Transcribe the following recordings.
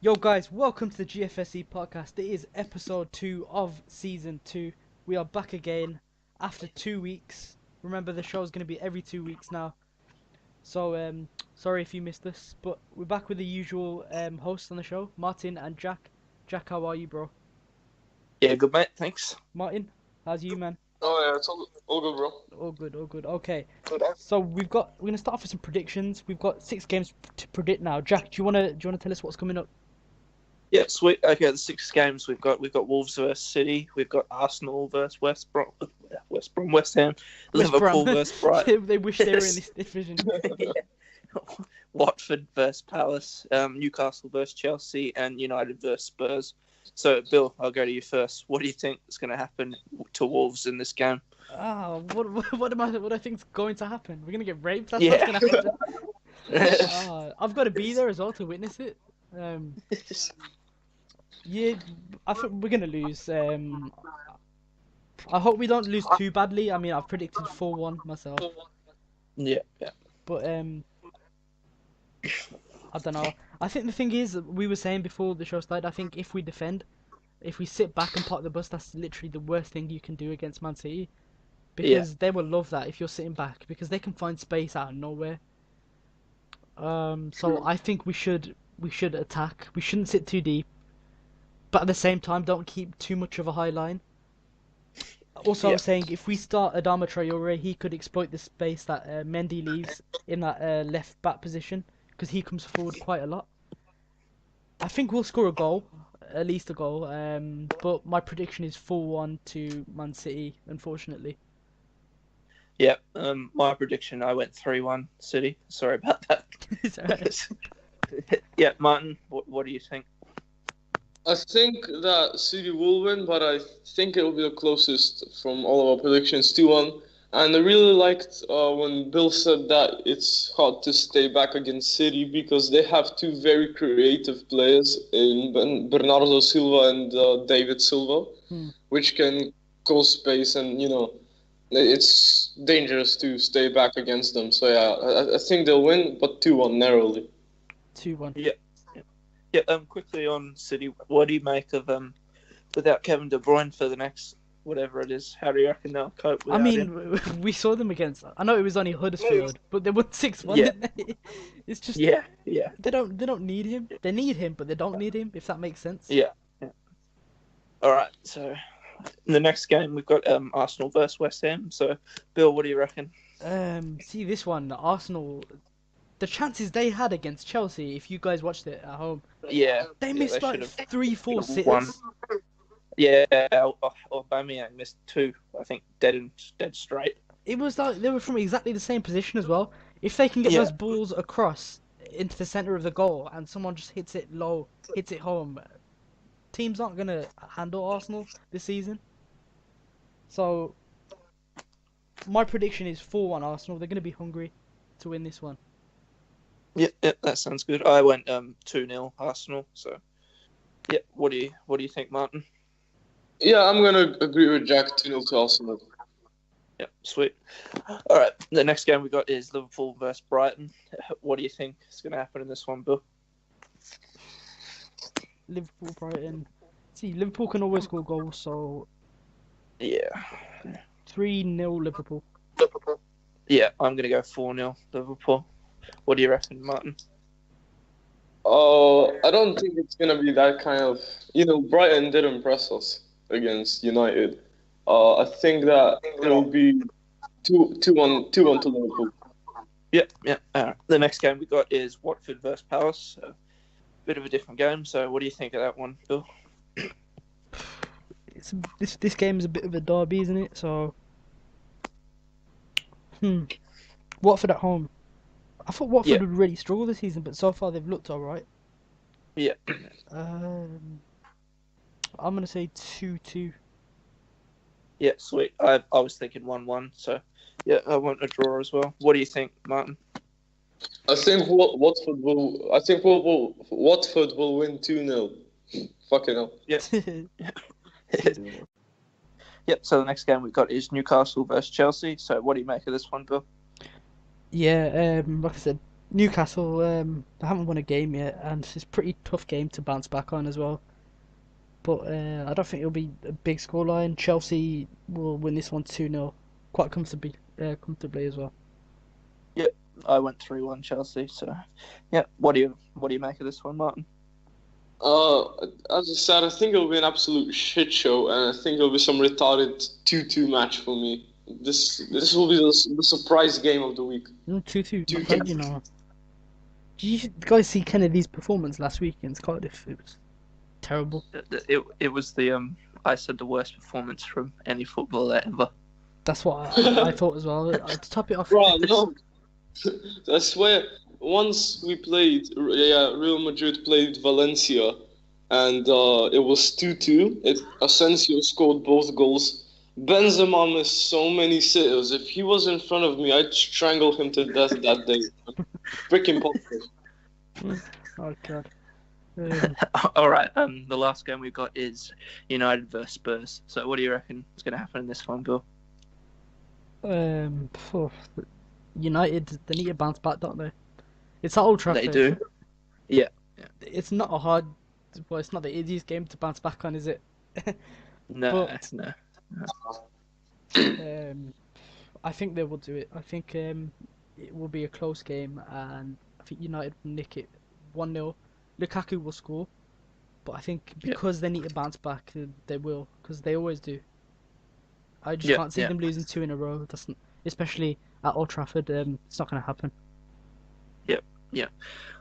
Yo guys, welcome to the GFSC podcast. It is episode 2 of season 2. We are back again after 2 weeks. Remember, the show is going to be every 2 weeks now. So, sorry if you missed us, but we're back with the usual hosts on the show, Martin and Jack. Jack, how are you, bro? Yeah, good mate, thanks. Martin, how's you, man? Oh yeah, it's all good, bro. All good. Okay. So we're gonna start off with some predictions. We've got 6 games to predict now. Jack, do you wanna tell us what's coming up? Yeah, sweet. Okay, the 6 games we've got Wolves versus City, we've got Arsenal versus West Ham, Liverpool versus Brighton. They wish they were in this division. Yeah. Watford versus Palace, Newcastle versus Chelsea, and United versus Spurs. So, Bill, I'll go to you first. What do you think is going to happen to Wolves in this game? What I think is going to happen? We're gonna get raped. That's Yeah. what's gonna happen. I've got to be there as well to witness it. Yeah, I think we're gonna lose. I hope we don't lose too badly. I mean, I've predicted 4-1 myself, Yeah. but I don't know. I think the thing is, we were saying before the show started, I think if we defend, if we sit back and park the bus, that's literally the worst thing you can do against Man City. Because they will love that if you're sitting back, because they can find space out of nowhere. So I think we should attack. We shouldn't sit too deep, but at the same time, don't keep too much of a high line. Also, I was saying, if we start Adama Traore, he could exploit the space that Mendy leaves in that left back position, because he comes forward quite a lot. I think we'll score a goal, at least a goal. But my prediction is 4-1 to Man City, unfortunately. Yeah, my prediction, I went 3-1 City. Sorry about that. It's alright. Yeah, Martin, what do you think? I think that City will win, but I think it will be the closest from all of our predictions, 2-1. And I really liked when Bill said that it's hard to stay back against City because they have 2 very creative players in Bernardo Silva and David Silva, which can cause space and, it's dangerous to stay back against them. So, yeah, I think they'll win, but 2-1 narrowly. 2-1. Yeah. Quickly on City, what do you make of without Kevin De Bruyne for the next whatever it is? How do you reckon they'll cope without him? We saw them against. I know it was only Huddersfield, but they won 6-1. Yeah. Didn't they? It's just Yeah. They don't need him. They need him, but they don't need him. If that makes sense. Yeah. All right. So, in the next game we've got Arsenal versus West Ham. So, Bill, what do you reckon? See this one, Arsenal. The chances they had against Chelsea, if you guys watched it at home, they missed like 3-4 sitters. Yeah, Aubameyang missed 2, I think, dead straight. It was like they were from exactly the same position as well. If they can get those balls across into the center of the goal and someone just hits it low, hits it home, teams aren't gonna handle Arsenal this season. So my prediction is 4-1 Arsenal. They're gonna be hungry to win this one. Yeah, that sounds good. I went 2-0 Arsenal. So, yeah, what do you think, Martin? Yeah, I'm gonna agree with Jack. 2-0 to Arsenal. Yeah, sweet. All right, the next game we got is Liverpool versus Brighton. What do you think is going to happen in this one, Bill? Liverpool, Brighton. See, Liverpool can always score goals, so Yeah. 3-0 Liverpool. Yeah, I'm going to go 4-0 Liverpool. What do you reckon, Martin? I don't think it's gonna be that kind of. Brighton did impress us against United. I think that it'll be 2-1 to Liverpool. Yeah. The next game we got is Watford versus Palace. So, bit of a different game. So, what do you think of that one, Bill? This game is a bit of a derby, isn't it? So, Watford at home. I thought Watford would really struggle this season, but so far they've looked alright. Yeah. I'm gonna say 2-2. Yeah, sweet. I was thinking 1-1. So, yeah, I want a draw as well. What do you think, Martin? I think Watford will. I think Watford will win 2-0. Fucking hell. Yeah. Yep. So the next game we've got is Newcastle versus Chelsea. So what do you make of this one, Bill? Yeah, like I said, Newcastle, they haven't won a game yet, and it's a pretty tough game to bounce back on as well. But I don't think it'll be a big scoreline. Chelsea will win this one 2-0, quite comfortably as well. Yep, I went 3-1 Chelsea. So, yeah. What do you make of this one, Martin? As I said, I think it'll be an absolute shit show, and I think it'll be some retarded 2-2 match for me. This will be the surprise game of the week. 2-2, not bad, you know. Did you guys see Kennedy's performance last week against Cardiff? It was terrible. It was I said the worst performance from any footballer ever. That's what I thought as well. To top it off, Bro, no. I swear, once we played, Real Madrid played Valencia, and it was 2-2. Asensio scored both goals. Benzema missed so many sitters. If he was in front of me, I'd strangle him to death that day. Freaking positive. Oh god. All right. The last game we've got is United versus Spurs. So, what do you reckon is going to happen in this one, Bill? United, they need to bounce back, don't they? It's at Old Trafford. They do. Yeah. It's not it's not the easiest game to bounce back on, is it? No. I think they will do it. I think it will be a close game, and I think United will nick it 1-0. Lukaku will score, but I think because they need to bounce back, they will, because they always do. I just can't see them losing 2 in a row. Especially at Old Trafford. It's not going to happen. Yeah.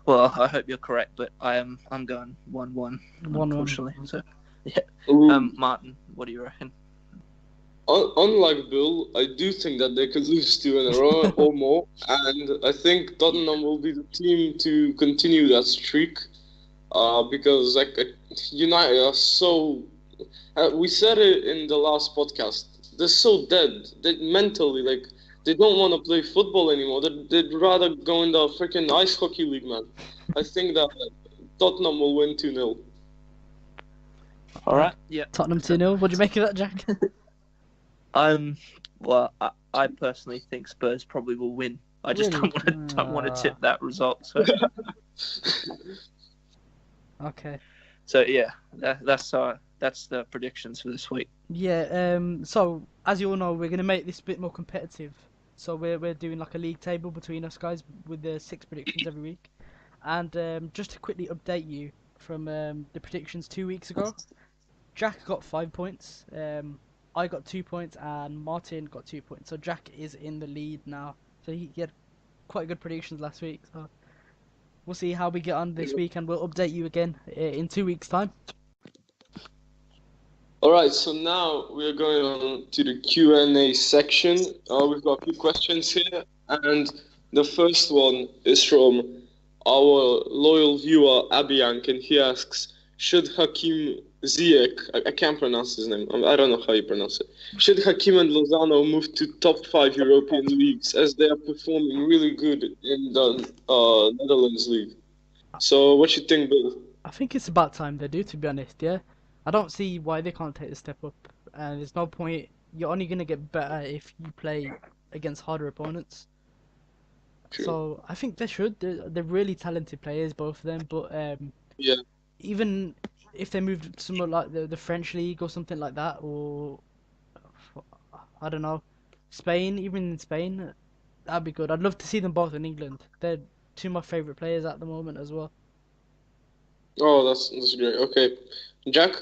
Well, I hope you're correct, but I'm going 1-1, unfortunately. So, yeah. Martin, what do you reckon? Unlike Bill, I do think that they could lose 2 in a row or more, and I think Tottenham will be the team to continue that streak. Because United are so. We said it in the last podcast. They're so dead. They mentally they don't want to play football anymore. They'd rather go in the freaking ice hockey league, man. I think that Tottenham will win 2-0. All right. Yeah. Tottenham 2-0. What do you make of that, Jack? Well, I personally think Spurs probably will win. I just don't want to tip that result. So. Okay. So yeah, that's the predictions for this week. Yeah. So as you all know, we're gonna make this a bit more competitive. So we're doing like a league table between us guys with the 6 predictions every week. And just to quickly update you from the predictions 2 weeks ago, Jack got 5 points. I got 2 points, and Martin got 2 points. So Jack is in the lead now. So he had quite good predictions last week. So we'll see how we get on this week, and we'll update you again in 2 weeks' time. Alright, so now we are going on to the Q&A section. We've got a few questions here, and the first one is from our loyal viewer, Abiyank, and he asks, should Hakim Ziyech, I can't pronounce his name, I don't know how you pronounce it, should Hakim and Lozano move to top 5 European leagues, as they are performing really good in the Netherlands league? So what you think, Bill? I think it's about time they do, to be honest, yeah? I don't see why they can't take the step up, and there's no point. You're only going to get better if you play against harder opponents. True. So I think they should. They're really talented players, both of them, but even if they moved somewhere like the French league or something like that, or I don't know, Spain, even in Spain, that'd be good. I'd love to see them both in England. They're 2 of my favourite players at the moment as well. Oh, that's great. Okay, Jack?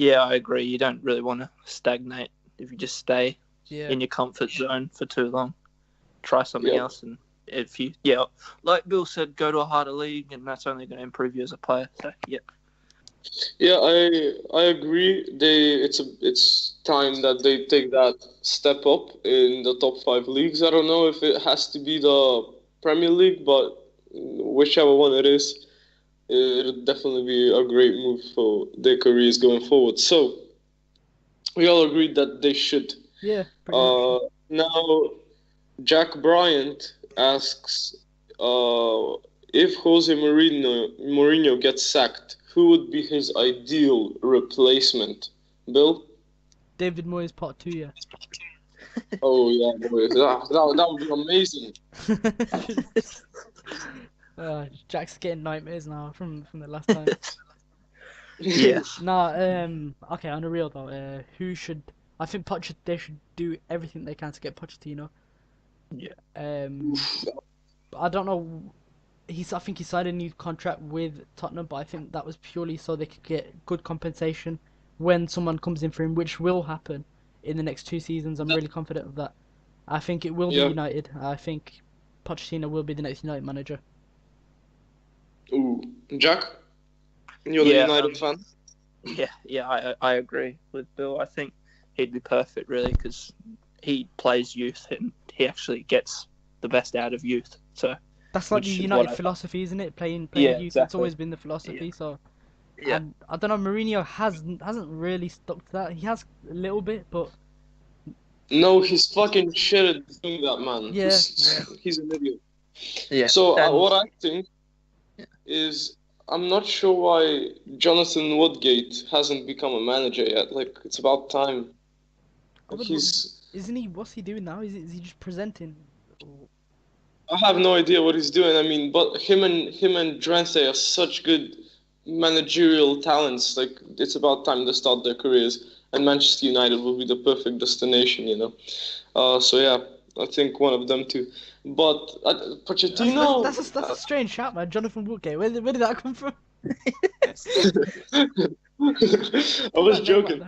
Yeah, I agree. You don't really want to stagnate if you just stay in your comfort zone for too long. Try something else, and if you, like Bill said, go to a harder league, and that's only going to improve you as a player. So, yeah. Yeah, I agree. It's time that they take that step up in the top 5 leagues. I don't know if it has to be the Premier League, but whichever one it is, it'll definitely be a great move for their careers going forward. So we all agreed that they should. Yeah. Now, Jack Bryant asks, if Jose Mourinho gets sacked, who would be his ideal replacement? Bill? David Moyes Part 2, yeah. Oh yeah, boy. That would be amazing. Jack's getting nightmares now from the last time. Yes. Nah, okay, on the real though, who should? I think they should do everything they can to get Pochettino. Yeah. I don't know. I think he signed a new contract with Tottenham, but I think that was purely so they could get good compensation when someone comes in for him, which will happen in the next 2 seasons. I'm really confident of that. I think it will be Yeah. United. I think Pochettino will be the next United manager. Ooh, Jack, you're the Yeah, United fan. Yeah, I agree with Bill. I think he'd be perfect, really, because he plays youth and he actually gets the best out of youth. So That's like which the is United what I- philosophy, isn't it? Playing Yeah, youth. It's exactly. always been the philosophy. So, Yeah. and I don't know. Mourinho hasn't really stuck to that. He has a little bit, but No, he's fucking shit at doing that, man. Yeah, He's an idiot. Yeah. So and- what I think is, I'm not sure why Jonathan Woodgate hasn't become a manager yet. Like, it's about time. but He's. isn't he? What's he doing now? Is he just presenting? I have no idea what he's doing. I mean, but him and Drense are such good managerial talents. Like, it's about time to start their careers, and Manchester United will be the perfect destination, you know. So yeah, I think one of them too. But Pochettino. That's a strange shout, man. Jonathan Woodgate. Where did that come from? I was joking.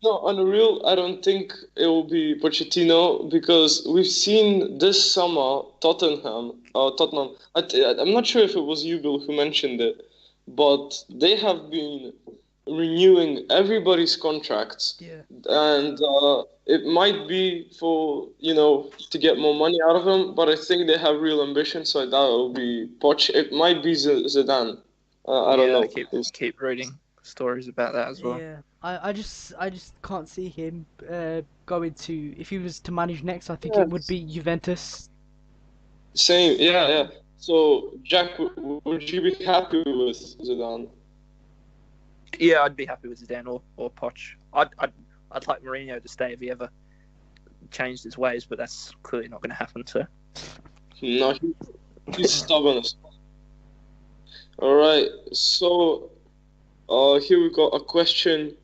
No, on the real, I don't think it will be Pochettino because we've seen this summer Tottenham. I'm not sure if it was you, Bill, who mentioned it, but they have been renewing everybody's contracts, Yeah. and it might be for to get more money out of them, but I think they have real ambition, so that will be Poch. It might be Zidane. I don't know. I keep reading stories about that as well. Yeah. I just can't see him going to. If he was to manage next, I think it would be Juventus. Same, yeah. So, Jack, would you be happy with Zidane? Yeah, I'd be happy with Zidane or Poch. I'd like Mourinho to stay if he ever changed his ways, but that's clearly not going to happen. So No, he's stubborn. All right, so here we got a question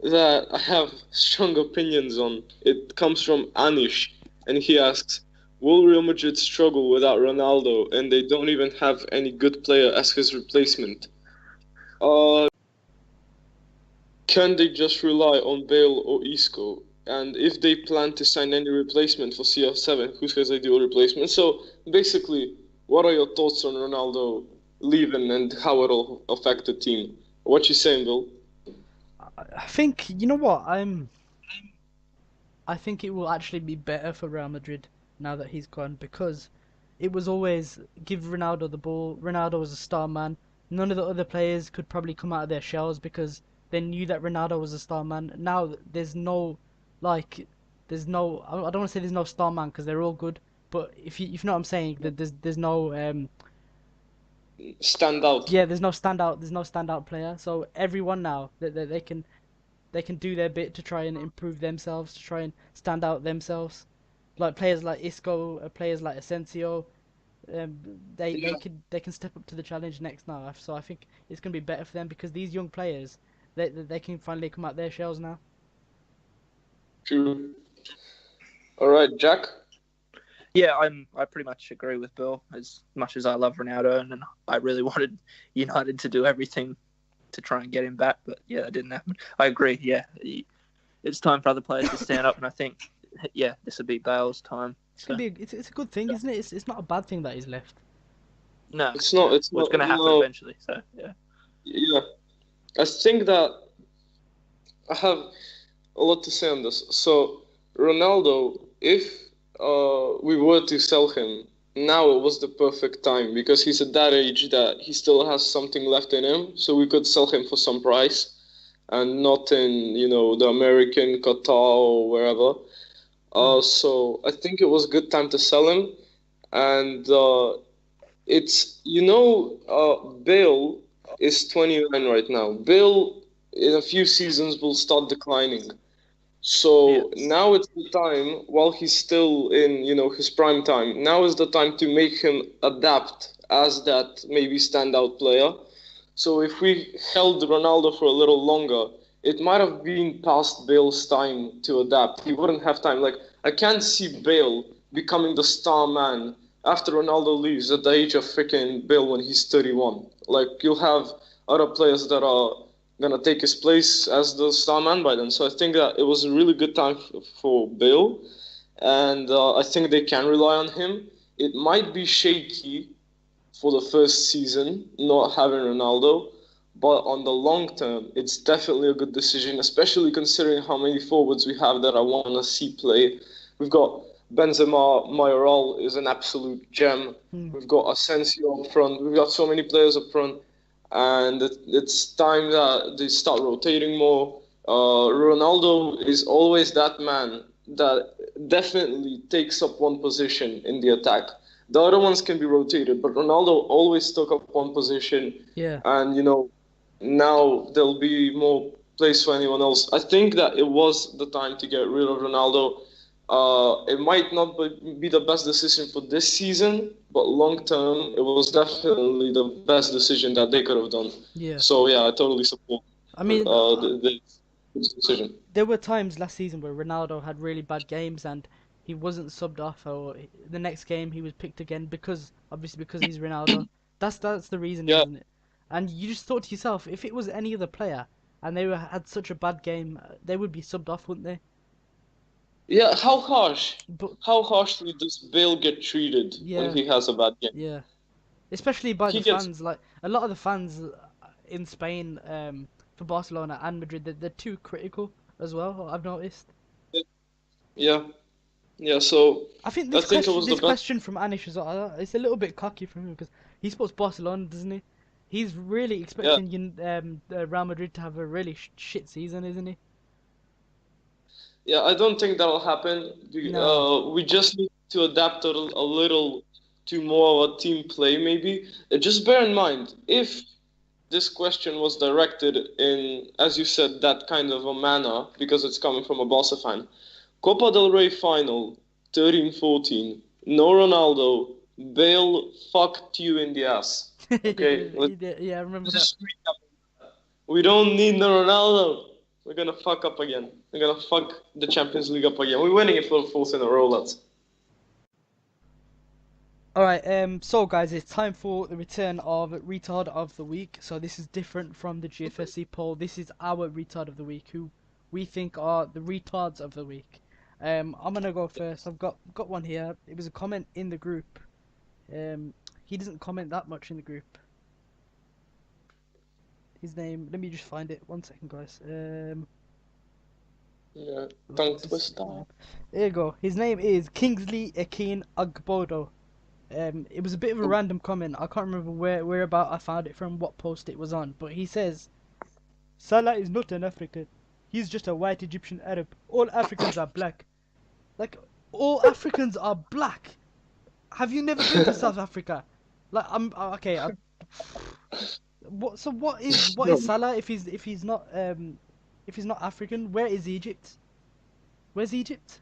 that I have strong opinions on. It comes from Anish, and he asks, will Real Madrid struggle without Ronaldo, and they don't even have any good player as his replacement? Can they just rely on Bale or Isco? And if they plan to sign any replacement for CR7, who's his ideal replacement? So basically, what are your thoughts on Ronaldo leaving and how it'll affect the team? What you saying, Bill? I think you know what I think it will actually be better for Real Madrid now that he's gone because it was always give Ronaldo the ball. Ronaldo was a star man. None of the other players could probably come out of their shells because they knew that Ronaldo was a star man. Now there's no I don't want to say there's no star man because they're all good, but if you know what I'm saying, that there's no Stand out. yeah, there's no standout player. So everyone now they can do their bit to try and improve themselves, to try and stand out themselves. Like players like Isco, players like Asensio, they can step up to the challenge next now. So I think it's gonna be better for them because these young players, they can finally come out their shells now. True. All right, Jack. yeah, I pretty much agree with Bill. As much as I love Ronaldo, and I really wanted United to do everything to try and get him back, but yeah, that didn't happen. I agree. Yeah, it's time for other players to stand up, and I think this would be Bale's time. It's gonna be it's a good thing, isn't it? It's not a bad thing that he's left. No, It's not. It's Well, it's not. going to happen no. eventually. So yeah. Yeah, I think that I have a lot to say on this. So Ronaldo, if we were to sell him now, it was the perfect time because he's at that age that he still has something left in him. So we could sell him for some price, and not in the American Qatar or wherever. So I think it was a good time to sell him, and it's Bale is 29 right now. Bale in a few seasons will start declining. So now it's the time, while he's still in, his prime time, now is the time to make him adapt as that maybe standout player. So if we held Ronaldo for a little longer, it might have been past Bale's time to adapt. He wouldn't have time. Like, I can't see Bale becoming the star man after Ronaldo leaves at the age of freaking Bale when he's 31. Like, you'll have other players that are gonna take his place as the star man by then. So I think that it was a really good time for Bale, and I think they can rely on him. It might be shaky for the first season not having Ronaldo, but on the long term, it's definitely a good decision, especially considering how many forwards we have that I want to see play. We've got Benzema, Mayoral is an absolute gem. We've got Asensio up front. We've got so many players up front. And it's time that they start rotating more. Ronaldo is always that man that definitely takes up one position in the attack. The other ones can be rotated, but Ronaldo always took up one position. Yeah. And, now there'll be more place for anyone else. I think that it was the time to get rid of Ronaldo. It might not be the best decision for this season, but long term, it was definitely the best decision that they could have done. Yeah. So yeah, I totally support. I mean, the decision. There were times last season where Ronaldo had really bad games and he wasn't subbed off, or the next game he was picked again because he's Ronaldo. That's the reason, isn't it? And you just thought to yourself, if it was any other player and they had such a bad game, they would be subbed off, wouldn't they? Yeah, how harshly does Bale get treated when he has a bad game? Yeah, especially by the fans. Like, a lot of the fans in Spain, for Barcelona and Madrid, they're too critical as well, I've noticed. Yeah, so I think this question from Anish is it's a little bit cocky from him because he supports Barcelona, doesn't he? He's really expecting Real Madrid to have a really shit season, isn't he? Yeah, I don't think that'll happen. No. We just need to adapt a little to more of a team play, maybe. Just bear in mind, if this question was directed in, as you said, that kind of a manner, because it's coming from a Barca fan, Copa del Rey final, 13-14, no Ronaldo, Bale fucked you in the ass. Okay? Yeah, I remember that. We don't need no Ronaldo. We're going to fuck up again. We're going to fuck the Champions League up again. We're winning it for the fourth in a row, lads. Alright, so guys, it's time for the return of Retard of the Week. So this is different from the GFSC poll. This is our Retard of the Week, who we think are the retards of the week. I'm going to go first. I've got one here. It was a comment in the group. He doesn't comment that much in the group. His name, let me just find it. 1 second, guys. Tongue twister. There you go. His name is Kingsley Akin Agbodo. It was a bit of a random comment. I can't remember where about I found it from, what post it was on. But he says, Salah is not an African. He's just a white Egyptian Arab. All Africans are black. Like, all Africans are black. Have you never been to South Africa? Like, what is Salah if he's not African? Where is Egypt? Where's Egypt?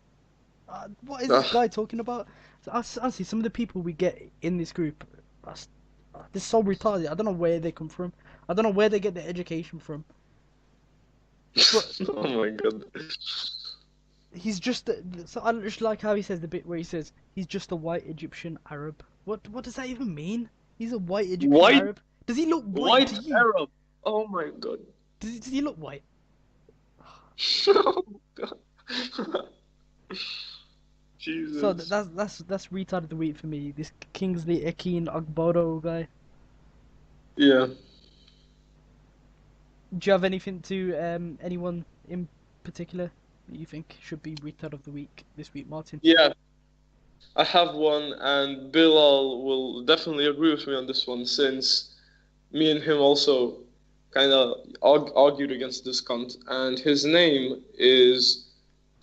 What is this guy talking about? Honestly, some of the people we get in this group, they're so retarded. I don't know where they come from. I don't know where they get their education from. But oh my god. He's just. So I just like how he says the bit where he says he's just a white Egyptian Arab. What does that even mean? He's a white Egyptian Arab. Does he look white to you? Arab. Oh my god. Does he look white? Oh god. Jesus. So that's retard of the week for me. This Kingsley Akin Agbodo guy. Yeah. Do you have anything to anyone in particular that you think should be retard of the week this week, Martin? Yeah. I have one, and Bilal will definitely agree with me on this one, since me and him also kind of argued against this cunt, and his name is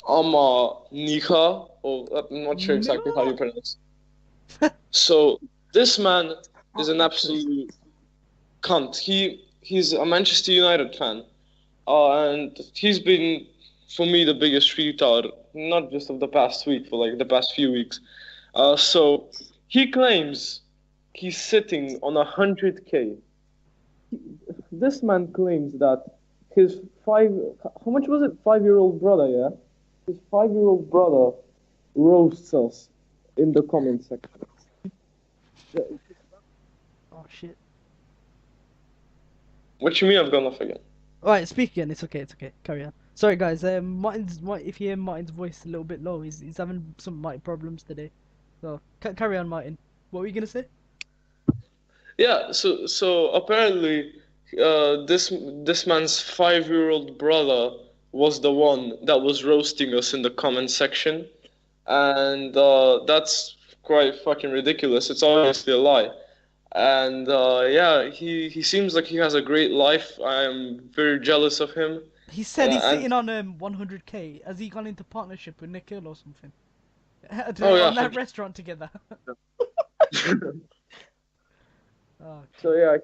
Amar Nika, or I'm not sure exactly how you pronounce it. So this man is an absolute cunt. He's a Manchester United fan, and he's been for me, the biggest retard, not just of the past week, but like the past few weeks. So he claims he's sitting on 100K. This man claims that his how much was it? 5-year-old brother, yeah? His 5-year-old brother roasts us in the comment section. Oh shit. What you mean I've gone off again? Alright, speak again. It's okay. Carry on. Sorry guys. If you hear Martin's voice a little bit low, he's having some mic problems today. So carry on, Martin. What were you gonna say? Yeah. So apparently, this man's 5-year-old brother was the one that was roasting us in the comment section, and that's quite fucking ridiculous. It's obviously a lie. And yeah, he seems like he has a great life. I am very jealous of him. He said he's and- sitting on 100K. Has he gone into partnership with Nikhil or something? Oh, yeah. On that restaurant together. Oh, So yeah,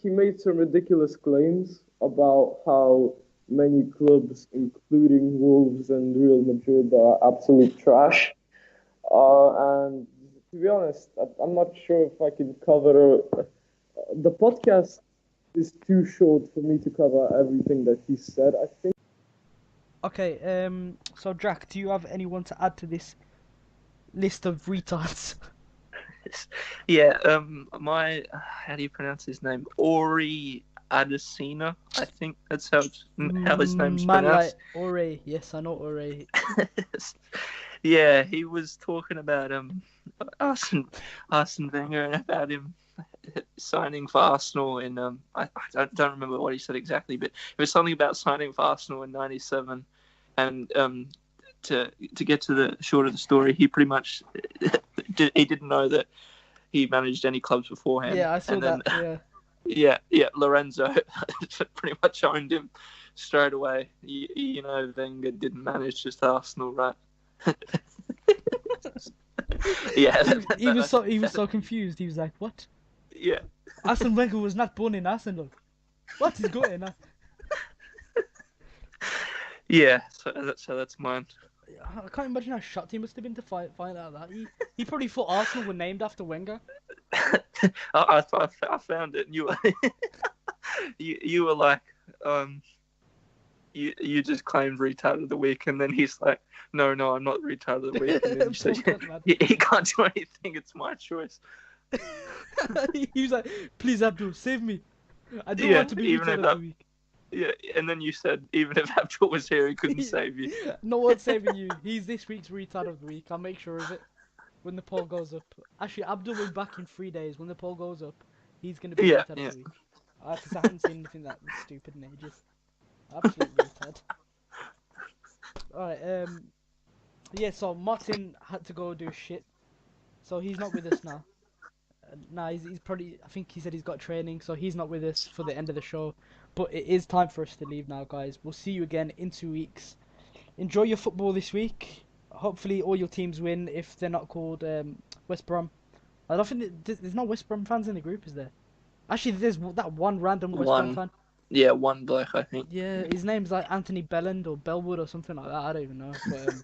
he made some ridiculous claims about how many clubs, including Wolves and Real Madrid, are absolute trash. And to be honest, I'm not sure if I can cover. The podcast is too short for me to cover everything that he said, I think. okay. So Jack, do you have anyone to add to this list of retards? Yeah, my how do you pronounce his name? Ori Adesina, I think that's how his name's Man pronounced. like Ore. Yes, I know Ore. Yeah, he was talking about Arsene Wenger and about him signing for Arsenal in I don't remember what he said exactly, but it was something about signing for Arsenal in '97, and to get to the short of the story, he pretty much he didn't know that he managed any clubs beforehand. Yeah, I saw and then, that. Yeah. Yeah, Lorenzo pretty much owned him straight away. You know, Wenger didn't manage just Arsenal, right? Yeah, He was so confused. He was like, "What? yeah. Arsene Wenger was not born in Arsenal. What is going on?" Yeah, so that's mine. I can't imagine how shocked he must have been to find out that. He probably thought Arsenal were named after Wenger. I found it. And you were you were like you just claimed retard of the week, and then he's like, no, I'm not retard of the week. And then you said he can't do anything. It's my choice. He was like, "Please, Abdul, save me. I don't want to be retard of the week." Yeah, and then you said even if Abdul was here, he couldn't save you. No one's saving you. He's this week's retard of the week. I'll make sure of it when the poll goes up. Actually, Abdul will be back in 3 days. When the poll goes up, he's going to be retard of the week. Because I haven't seen anything that stupid in ages. Absolute retard. Alright, yeah, so Martin had to go do shit. So he's not with us now. He's probably, I think he said he's got training, so he's not with us for the end of the show. But it is time for us to leave now, guys. We'll see you again in 2 weeks. Enjoy your football this week. Hopefully all your teams win if they're not called West Brom. I don't think there's no West Brom fans in the group, is there? Actually, there's that one random West Brom fan. Yeah, one bloke, I think. Yeah, his name's like Anthony Belland or Bellwood or something like that. I don't even know. But,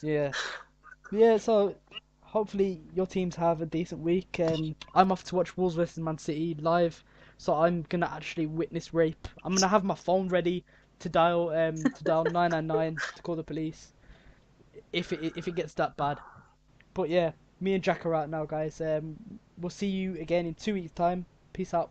yeah. So hopefully your teams have a decent week. I'm off to watch Wolves versus Man City live, so I'm gonna actually witness rape. I'm gonna have my phone ready to dial 999 to call the police if it gets that bad. But yeah, me and Jack are out now, guys. We'll see you again in 2 weeks' time. Peace out.